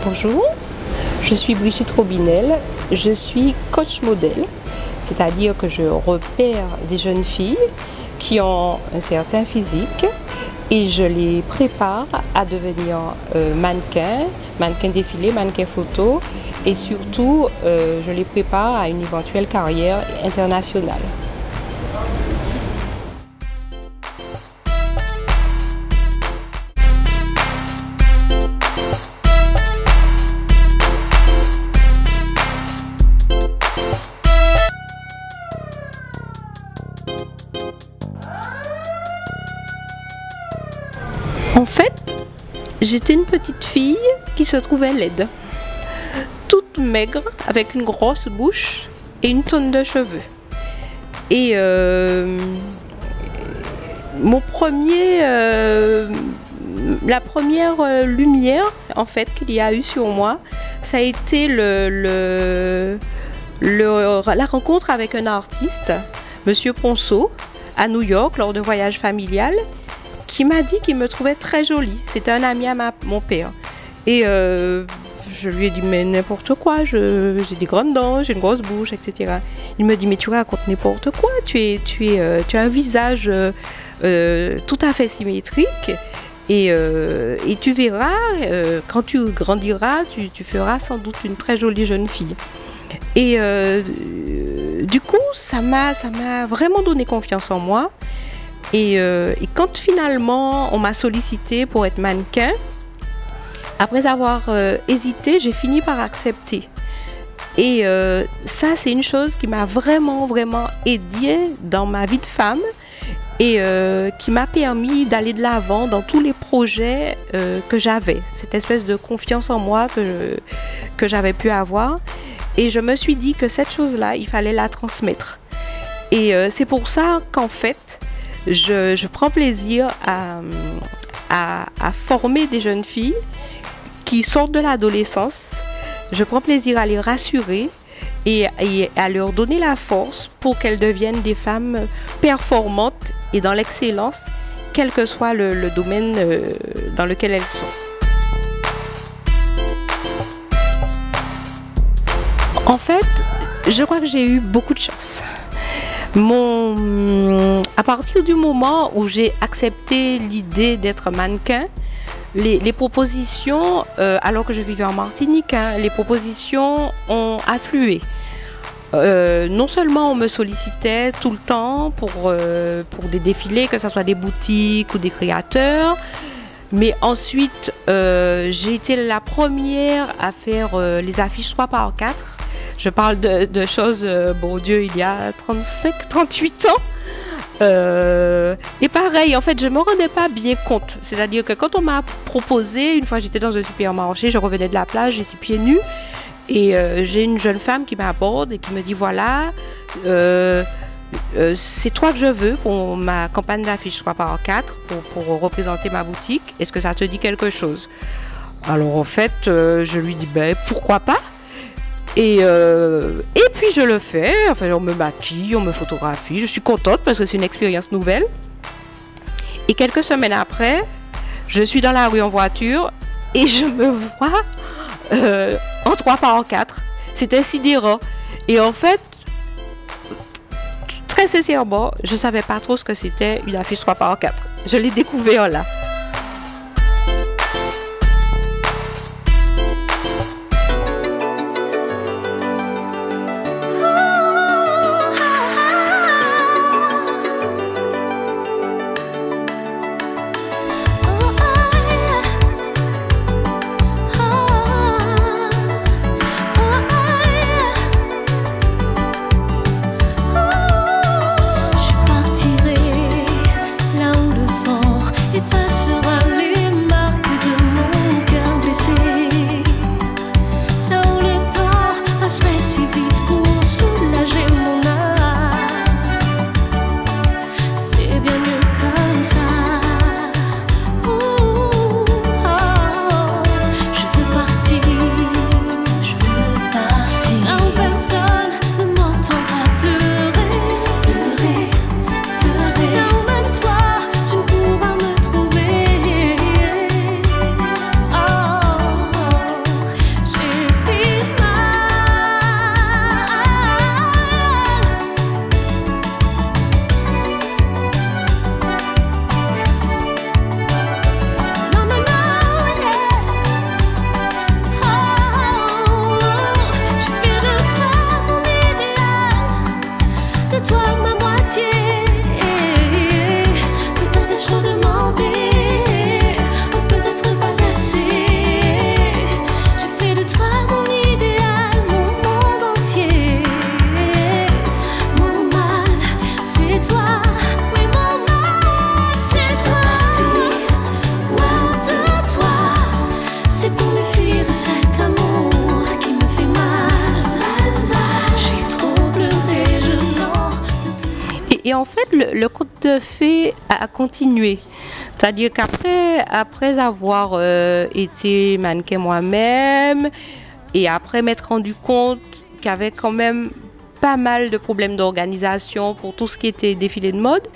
Bonjour, je suis Brigitte Robinel, je suis coach modèle, c'est-à-dire que je repère des jeunes filles qui ont un certain physique et je les prépare à devenir mannequin défilé, mannequin photo et surtout je les prépare à une éventuelle carrière internationale. En fait, j'étais une petite fille qui se trouvait laide, toute maigre, avec une grosse bouche et une tonne de cheveux. Et la première lumière en fait qu'il y a eu sur moi, ça a été la rencontre avec un artiste, Monsieur Ponceau, à New York lors d'un voyage familial, qui m'a dit qu'il me trouvait très jolie. C'était un ami à mon père. Et je lui ai dit, mais n'importe quoi, j'ai des grandes dents, j'ai une grosse bouche, etc. Il me dit, mais tu racontes n'importe quoi, tu as un visage tout à fait symétrique et tu verras, quand tu grandiras, tu feras sans doute une très jolie jeune fille. Et du coup, ça m'a vraiment donné confiance en moi. Et quand finalement on m'a sollicité pour être mannequin, après avoir hésité, j'ai fini par accepter. Et ça, c'est une chose qui m'a vraiment aidée dans ma vie de femme et qui m'a permis d'aller de l'avant dans tous les projets que j'avais. Cette espèce de confiance en moi que j'avais pu avoir. Et je me suis dit que cette chose-là, il fallait la transmettre. Et c'est pour ça qu'en fait, je prends plaisir à former des jeunes filles qui sortent de l'adolescence. Je prends plaisir à les rassurer et à leur donner la force pour qu'elles deviennent des femmes performantes et dans l'excellence, quel que soit le domaine dans lequel elles sont. En fait, je crois que j'ai eu beaucoup de chance. À partir du moment où j'ai accepté l'idée d'être mannequin, les propositions, alors que je vivais en Martinique, les propositions ont afflué. Non seulement on me sollicitait tout le temps pour des défilés, que ce soit des boutiques ou des créateurs, mais ensuite j'ai été la première à faire les affiches 3x4. Je parle de choses, bon Dieu, il y a 38 ans. Et pareil, en fait, je ne me rendais pas bien compte. C'est-à-dire que quand on m'a proposé, une fois j'étais dans un supermarché, je revenais de la plage, j'étais pieds nus. Et j'ai une jeune femme qui m'aborde et qui me dit, voilà, c'est toi que je veux pour ma campagne d'affiches 3x4, pour représenter ma boutique. Est-ce que ça te dit quelque chose? Alors en fait, je lui dis, ben pourquoi pas? Et puis je le fais, enfin on me maquille, on me photographie, je suis contente parce que c'est une expérience nouvelle. Et quelques semaines après, je suis dans la rue en voiture et je me vois en 3x4. C'était sidérant. Et en fait, très sincèrement, je ne savais pas trop ce que c'était une affiche 3x4. Je l'ai découvert là. Là où le vent efface fait, le conte de fées a continué. C'est-à-dire qu'après avoir été mannequin moi-même, et après m'être rendu compte qu'il y avait quand même pas mal de problèmes d'organisation pour tout ce qui était défilé de mode,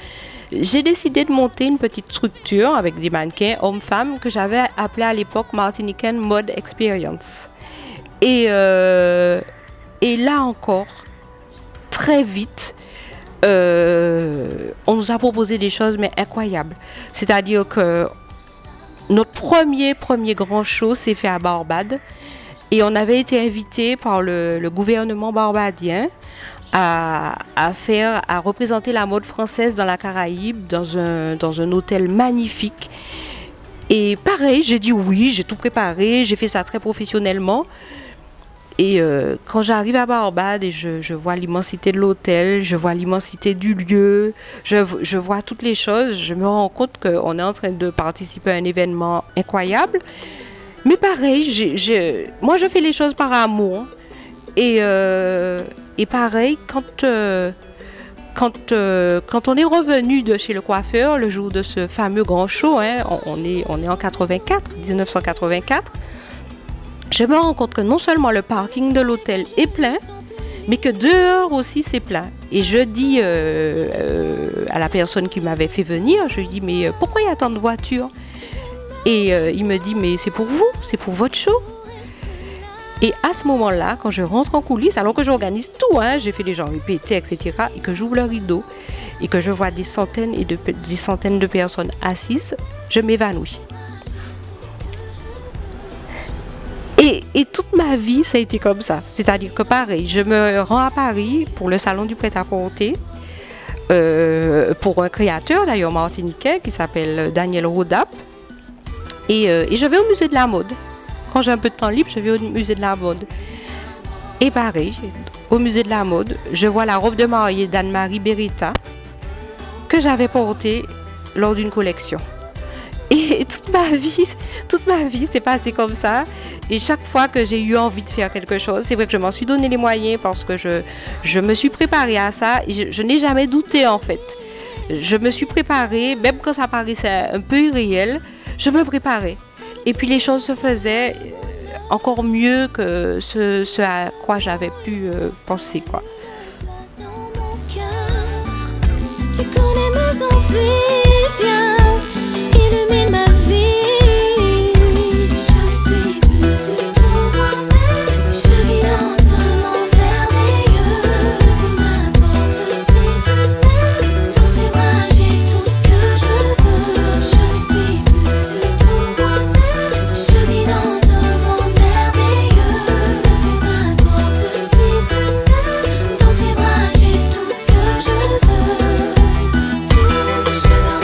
j'ai décidé de monter une petite structure avec des mannequins hommes-femmes que j'avais appelée à l'époque Martinican Mode Experience. Et là encore, très vite, on nous a proposé des choses mais incroyables. C'est-à-dire que notre premier grand show s'est fait à Barbade et on avait été invité par le gouvernement barbadien à représenter la mode française dans la Caraïbe, dans un hôtel magnifique. Et pareil, j'ai dit oui, j'ai tout préparé, j'ai fait ça très professionnellement. Et quand j'arrive à Barbade et je vois l'immensité de l'hôtel, je vois l'immensité du lieu, je vois toutes les choses, je me rends compte qu'on est en train de participer à un événement incroyable. Mais pareil, moi je fais les choses par amour. Et pareil, quand on est revenu de chez le coiffeur, le jour de ce fameux grand show, hein, on est en 1984, je me rends compte que non seulement le parking de l'hôtel est plein, mais que dehors aussi c'est plein. Et je dis à la personne qui m'avait fait venir, je lui dis mais pourquoi il y a tant de voitures? Et il me dit mais c'est pour vous, c'est pour votre show. Et à ce moment-là, quand je rentre en coulisses, alors que j'organise tout, hein, j'ai fait les gens répéter, etc., et que j'ouvre le rideau et que je vois des centaines de personnes assises, je m'évanouis. Et toute ma vie, ça a été comme ça. C'est-à-dire que pareil, je me rends à Paris pour le salon du prêt-à-porter, pour un créateur d'ailleurs martiniquais qui s'appelle Daniel Rodap, et je vais au musée de la mode. Quand j'ai un peu de temps libre, je vais au musée de la mode. Et pareil, au musée de la mode, je vois la robe de mariée d'Anne-Marie Beretta que j'avais portée lors d'une collection. Et toute ma vie, c'est passé comme ça. Et chaque fois que j'ai eu envie de faire quelque chose, c'est vrai que je m'en suis donné les moyens parce que je me suis préparée à ça. Et je n'ai jamais douté en fait. Je me suis préparée, même quand ça paraissait un peu irréel, je me préparais. Et puis les choses se faisaient encore mieux que ce à quoi j'avais pu penser, quoi. Tu connais mes envies, viens, illumine ma vie. Je suis plus du tout moi-même. Je vis dans un monde merveilleux. N'importe si tu m'aimes, dans tes bras j'ai tout ce que je veux. Je suis plus du tout moi-même. Je vis dans un monde merveilleux. N'importe si tu m'aimes, dans tes bras j'ai tout ce que je veux. Je me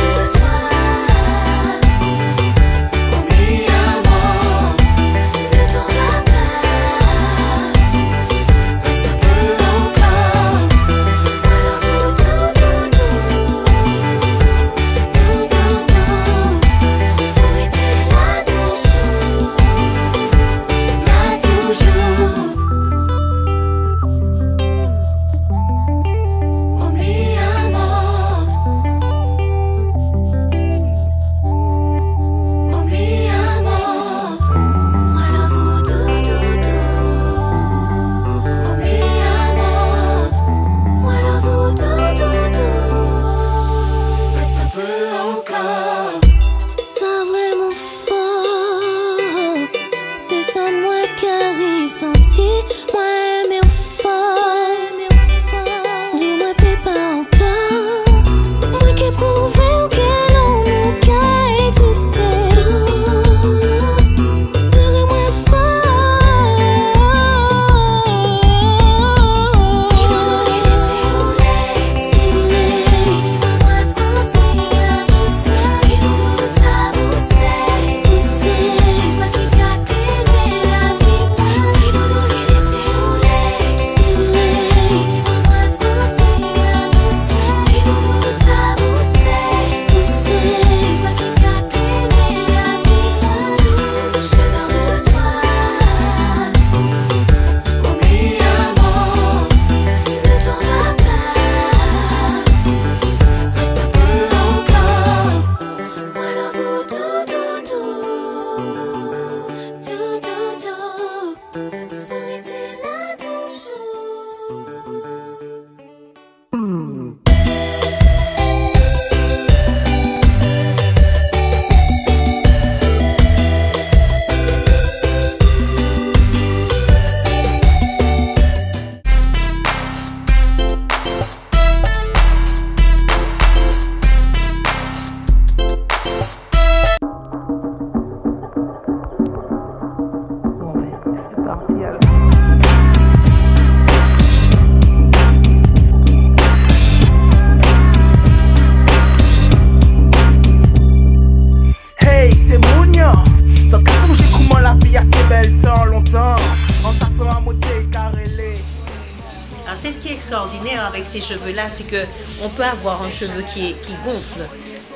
bien avec ces cheveux-là, c'est que on peut avoir un cheveu qui gonfle,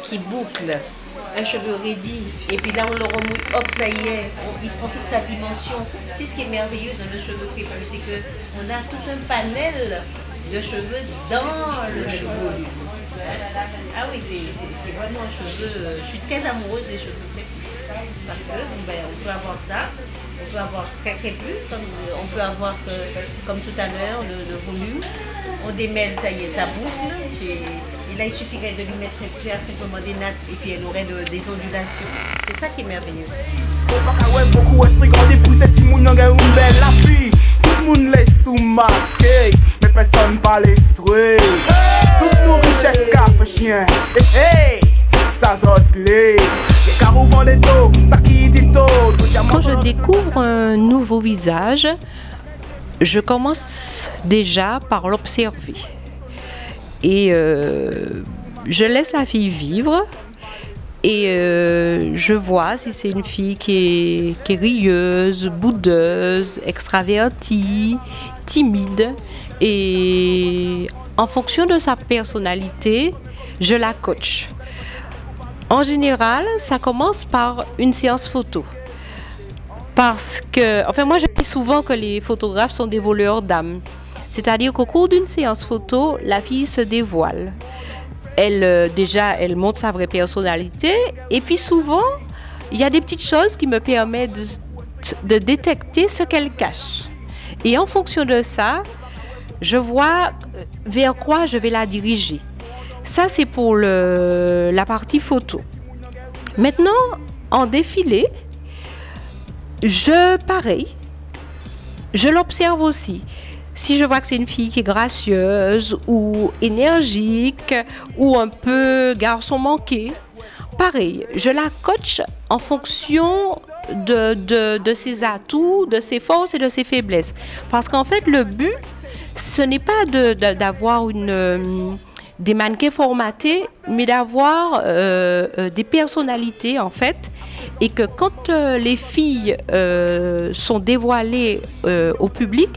qui boucle, un cheveu raidi, et puis là on le remouille, hop, ça y est, il prend toute sa dimension. C'est ce qui est merveilleux dans le cheveu crépus, c'est qu'on a tout un panel de cheveux dans le volume. Ah oui, c'est vraiment un cheveu. Je suis très amoureuse des cheveux crépus. Parce que on peut avoir ça, on peut avoir très crépus, on peut avoir, comme tout à l'heure, le volume. On démêle, ça y est, ça boucle. Et là, il suffirait de lui faire simplement des nattes et puis elle aurait des ondulations. C'est ça qui est merveilleux. Personne pas les souhaits. Toutes nos richesses café chien. Hey, ça saute clé. Quand je découvre un nouveau visage, je commence déjà par l'observer. Et je laisse la fille vivre. Et je vois si c'est une fille qui est rieuse, boudeuse, extravertie, timide. Et en fonction de sa personnalité, je la coach. En général, ça commence par une séance photo. Parce que, enfin, moi je dis souvent que les photographes sont des voleurs d'âme. C'est-à-dire qu'au cours d'une séance photo, la fille se dévoile. Elle montre sa vraie personnalité. Et puis souvent, il y a des petites choses qui me permettent de détecter ce qu'elle cache. Et en fonction de ça, je vois vers quoi je vais la diriger. Ça, c'est pour la partie photo. Maintenant, en défilé, je l'observe aussi. Si je vois que c'est une fille qui est gracieuse ou énergique ou un peu garçon manqué, pareil, je la coach en fonction de ses atouts, de ses forces et de ses faiblesses. Parce qu'en fait, le but, ce n'est pas d'avoir des mannequins formatés, mais d'avoir des personnalités, en fait. Et que quand les filles sont dévoilées au public,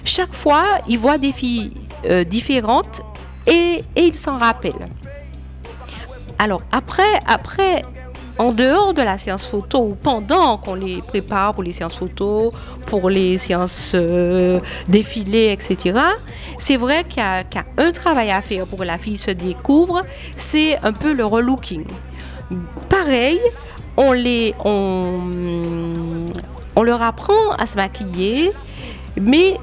chaque fois, ils voient des filles différentes et ils s'en rappellent. Alors, après, en dehors de la séance photo ou pendant qu'on les prépare pour les séances photo, pour les séances défilés, etc., c'est vrai qu'il y a un travail à faire pour que la fille se découvre, c'est un peu le relooking. Pareil, on leur apprend à se maquiller, mais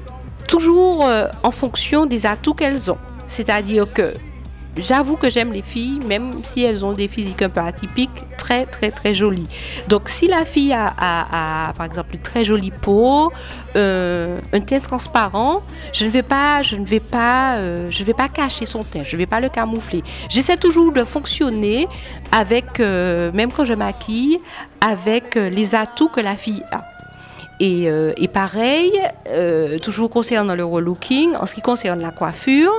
toujours en fonction des atouts qu'elles ont. C'est-à-dire que j'avoue que j'aime les filles, même si elles ont des physiques un peu atypiques, très très très jolies. Donc si la fille a par exemple une très jolie peau, un teint transparent, je ne vais pas cacher son teint, je ne vais pas le camoufler. J'essaie toujours de fonctionner avec, même quand je maquille, avec les atouts que la fille a. Et pareil, toujours concernant le relooking, en ce qui concerne la coiffure,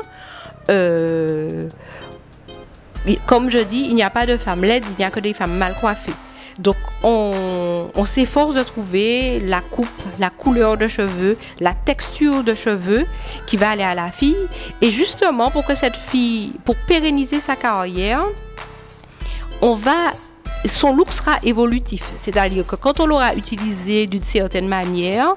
comme je dis, il n'y a pas de femmes laides, il n'y a que des femmes mal coiffées. Donc on s'efforce de trouver la coupe, la couleur de cheveux, la texture de cheveux qui va aller à la fille. Et justement, pour que cette fille, pour pérenniser sa carrière, son look sera évolutif, c'est-à-dire que quand on l'aura utilisé d'une certaine manière,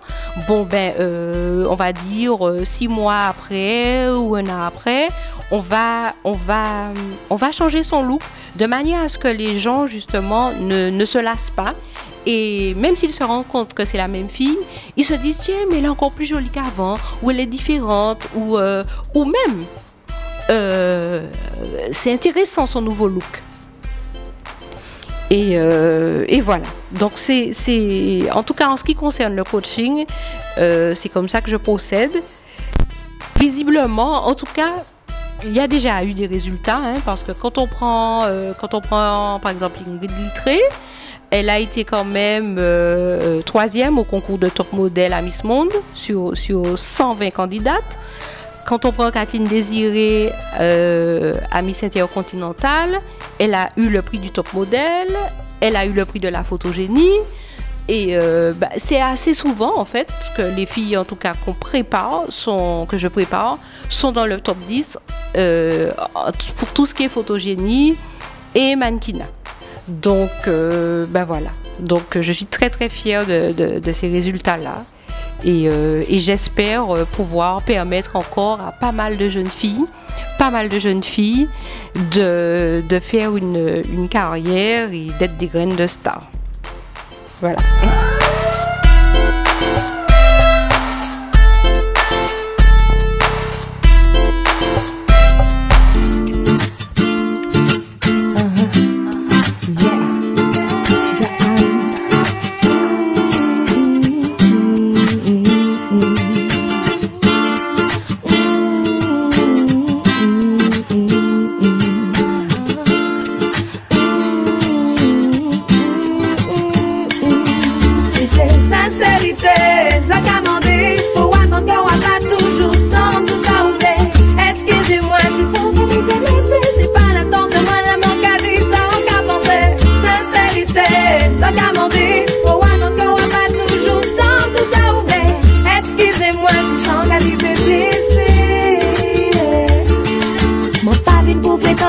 on va dire 6 mois après ou 1 an après, on va changer son look de manière à ce que les gens justement ne se lassent pas. Et même s'ils se rendent compte que c'est la même fille, ils se disent tiens, mais elle est encore plus jolie qu'avant, ou elle est différente, ou même c'est intéressant son nouveau look. Et voilà. Donc en tout cas en ce qui concerne le coaching, c'est comme ça que je procède. Visiblement, en tout cas, il y a déjà eu des résultats, parce que quand on prend par exemple Ingrid Littré, elle a été quand même 3e au concours de top modèle à Miss Monde sur 120 candidates. Quand on prend Kathleen Désiré à Miss Intercontinental, elle a eu le prix du top modèle, elle a eu le prix de la photogénie. Et c'est assez souvent en fait que les filles, en tout cas que je prépare, sont dans le top 10 pour tout ce qui est photogénie et mannequinat. Donc, ben voilà. Donc, je suis très très fière de ces résultats-là. Et j'espère pouvoir permettre encore à pas mal de jeunes filles de faire une carrière et d'être des graines de stars. Voilà.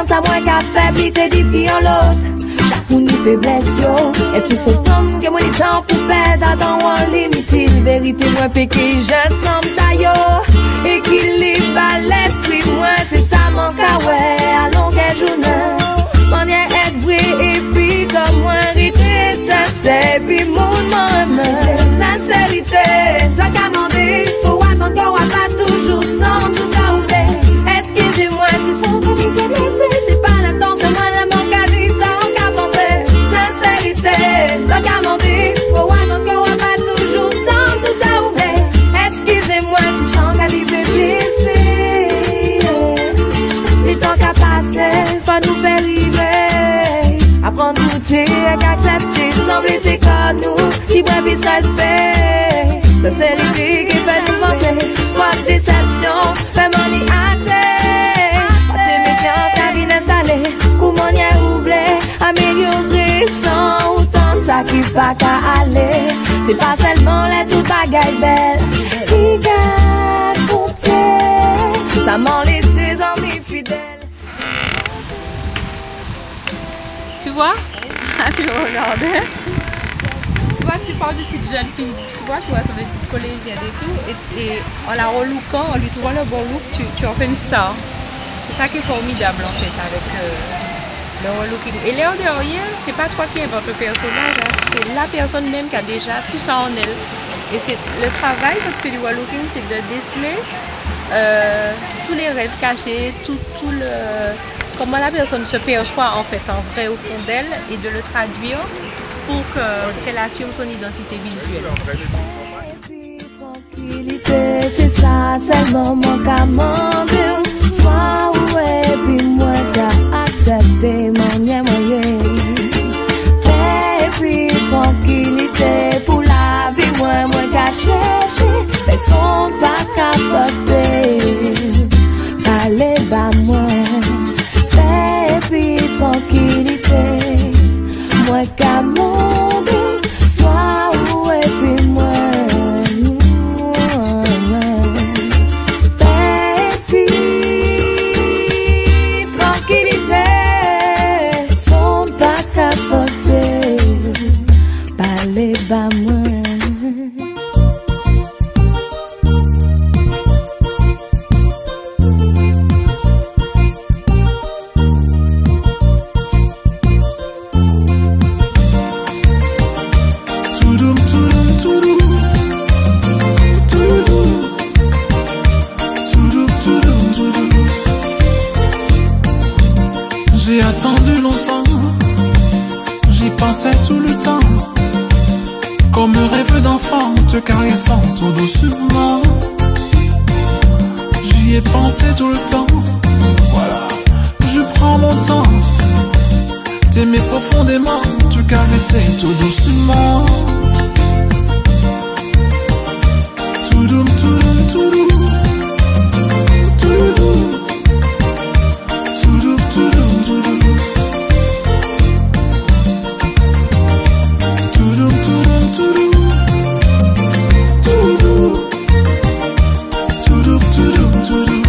À moins qu'à faiblité dit qui en l'autre. Chaque monde faiblesse yo. Est-ce que comprendre que mon temps pour perdre dans l'inutile vérité moi péché j'ensemble taillot. Équilibre à l'esprit moi c'est ça mon ouais à longueur journée. Mon y être vrai et puis comme moi rité ça c'est puis mon moi sincérité ça commandé faut attendre qu'on va pas toujours temps tout ça ouvert. Excusez-moi si son comique est blessé. C'est pas la danse, moi la manque à dire ça on qu'a pensé. Sincérité, ça qu'a menti. Faut attendre qu'on va pas toujours temps tout ça ouvert. Excusez-moi si son calibre est blessé. Le temps qu'a passé, faut nous périver. Apprendre goûter et qu'accepter, sans blesser comme nous, qui bref il se respect. Sincérité qui fait nous penser, trop de déception, vraiment ni assez. Comment y est oublié, améliorer sans autant de ça qui pas qu'à aller. C'est pas seulement la toute bagaille belle qui garde compter. Ça m'en laisse ses amis fidèles. Tu vois? Tu me regardes. Tu vois, tu parles de petite jeune fille. Tu vois, toi, ça va être collégienne et tout. Et en la relookant, en lui trouvant le bon look, tu en fais une star. C'est ça qui est formidable en fait avec le relooking. Et l'air de rien, c'est pas toi qui inventes le personnage, hein. C'est la personne même qui a déjà tout ça en elle. Et c'est le travail quand tu fais du relooking, c'est de déceler tous les rêves cachés, comment la personne se perçoit en fait en vrai au fond d'elle et de le traduire pour qu'elle affirme son identité visuelle. C'est ça, c'est le moment qu'à manger. Soit ouais, puis moi t'as accepté mon moyen. Et puis tranquillité pour la vie, moi qu'à chercher. Mais son pas qu'à passer. Allez, bah moi. Et puis tranquillité, moi qu'à monter. Soit ouais, puis moi. Bah moi. J'ai attendu longtemps, j'y pensais tout le temps. Comme un rêve d'enfant, te caressant tout doucement. J'y ai pensé tout le temps. Voilà, je prends mon temps. T'aimer profondément, te caresser tout doucement. Tout doux, tout doux, tout doux. Tout doux. Tout doux, tout doux, tout doux. Tout doux, tout doux, tout doux. Tout doux. Tout doux, tout doux, tout doux.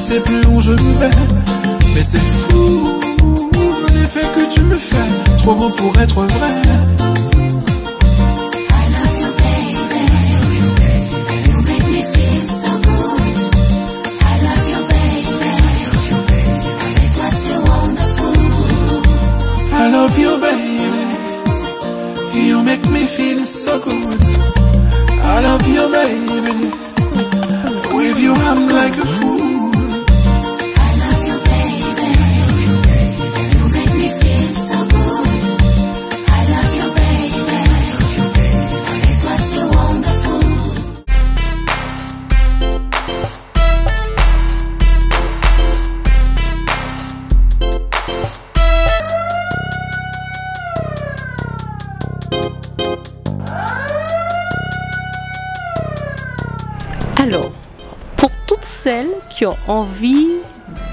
sais plus où je vais. Mais c'est fou, l'effet que tu me fais, trop beau pour être vrai. I love you, baby. You make me feel so good. I love you, baby. With you, I'm like a fool. I love you, baby. You make me feel so good. I love you, baby. Avec toi, c'est wonderful. Alors, pour toutes celles qui ont envie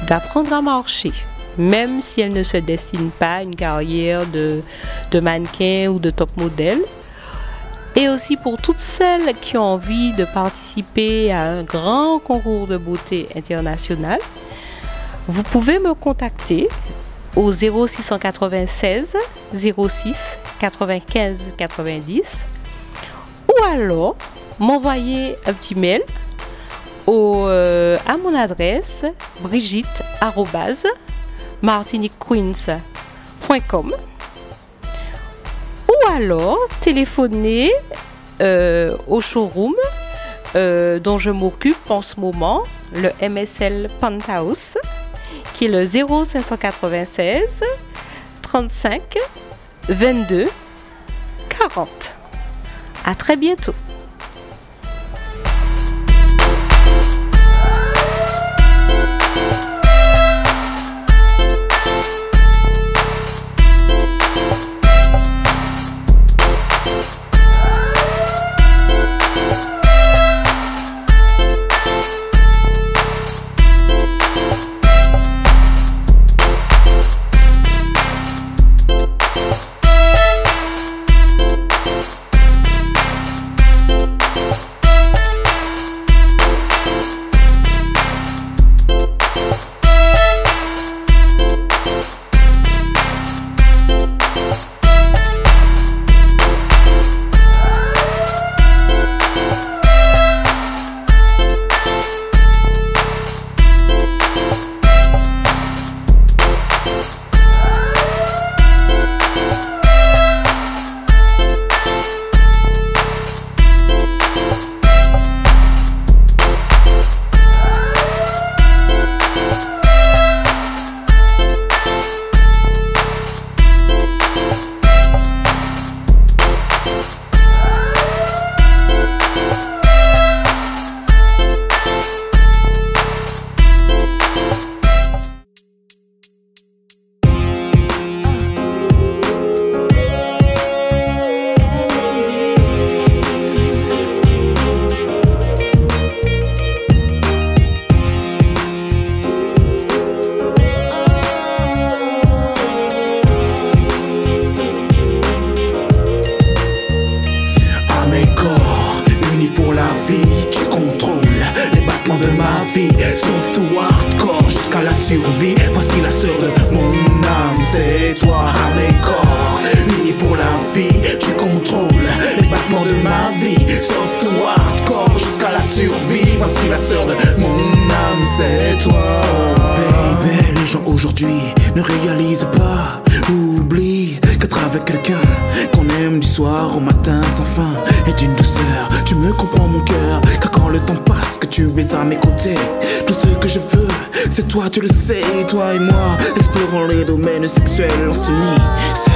d'apprendre à marcher, même si elles ne se destinent pas à une carrière de mannequin ou de top modèle, et aussi pour toutes celles qui ont envie de participer à un grand concours de beauté international, vous pouvez me contacter au 0696 06 95 90 ou alors m'envoyer un petit mail à mon adresse brigitte@martiniquequeens.com ou alors téléphoner au showroom dont je m'occupe en ce moment, le MSL Penthouse, qui est le 0596 35 22 40. À très bientôt. Sauf tout hardcore jusqu'à la survie. Voici la sœur de mon âme, c'est toi. À mes corps, unis pour la vie. Tu contrôles les battements de ma vie. Sauf tout hardcore jusqu'à la survie. Voici la sœur de mon âme, c'est toi. Baby, les gens aujourd'hui ne réalisent pas, oublie qu'être avec quelqu'un qu'on aime du soir au matin sans fin et d'une douceur. Tu me comprends mon cœur, car quand le temps passe, que tu es à mes côtés, tout ce que je veux, c'est toi, tu le sais. Toi et moi, explorons les domaines sexuels, on s'unit, s'aime.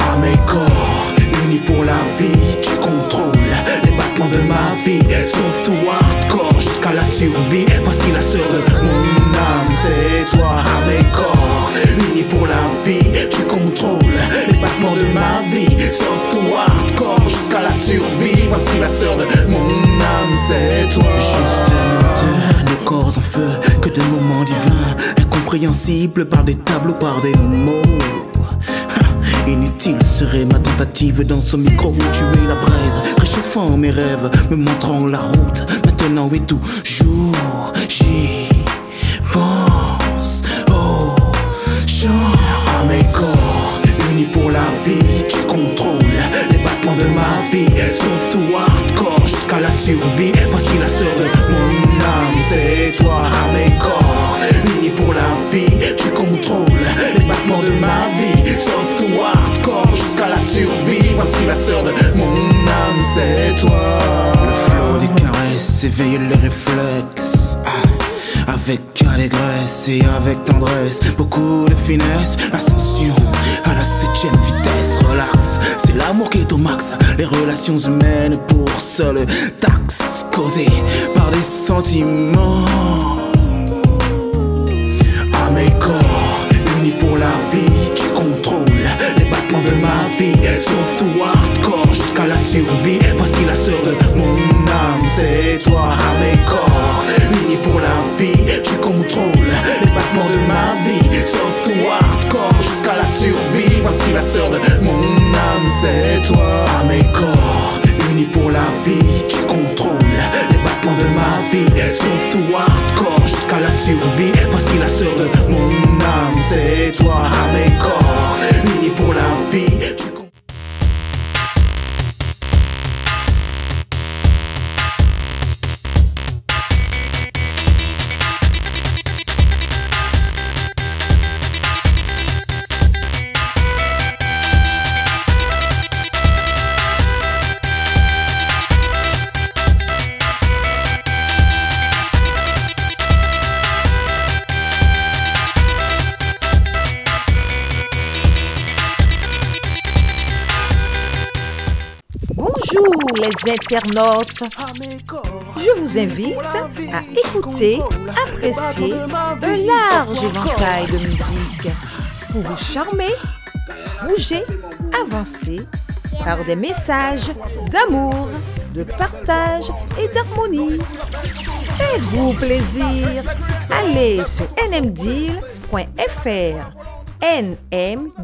À mes corps, unis pour la vie, tu contrôles les battements de ma vie. Sauf tout hardcore jusqu'à la survie. Voici la sœur de mon âme, c'est toi. À mes corps, unis pour la vie, tu contrôles les battements de ma vie. Sauf tout hardcore jusqu'à la survie. Voici la sœur de mon âme, c'est toi. Juste nous deux, nos corps en feu, que de moments divins, incompréhensibles par des tableaux, par des mots. Inutile serait ma tentative dans ce micro où tuer la braise, réchauffant mes rêves, me montrant la route. Maintenant et toujours, j'y pense. Oh, chant à mes corps, unis pour la vie. Tu contrôles les battements de ma vie. Sauf tout hardcore jusqu'à la survie. Voici la sœur de mon âme, c'est toi à mes corps. Unis pour la vie, tu contrôles les battements de ma vie. Sauf tout hardcore jusqu'à la survie. Voici la sœur de mon âme, c'est toi. Le flot des caresses éveille les réflexes. Avec allégresse et avec tendresse, beaucoup de finesse, l'ascension à la 7ème vitesse. Relax, c'est l'amour qui est au max. Les relations humaines pour seule taxe causée par des sentiments. À mes corps, unis pour la vie, tu contrôles les battements de ma vie. Sauf tout hardcore jusqu'à la survie. Voici la sœur de mon âme, c'est toi à mes corps. Unis pour la vie, tu contrôles les battements de ma vie. Sauf tout hardcore jusqu'à la survie. Voici la sœur de mon âme, c'est toi à mes corps. Unis pour la vie, tu contrôles les battements de ma vie. Sauf tout hardcore jusqu'à la survie. Voici la sœur de mon âme, c'est toi à mes corps. Unis pour la vie, tu Bonjour les internautes, je vous invite à écouter, apprécier un large éventail de musique pour vous charmer, bouger, avancer par des messages d'amour, de partage et d'harmonie. Faites-vous plaisir, allez sur nmdeal.fr, nmdeal.fr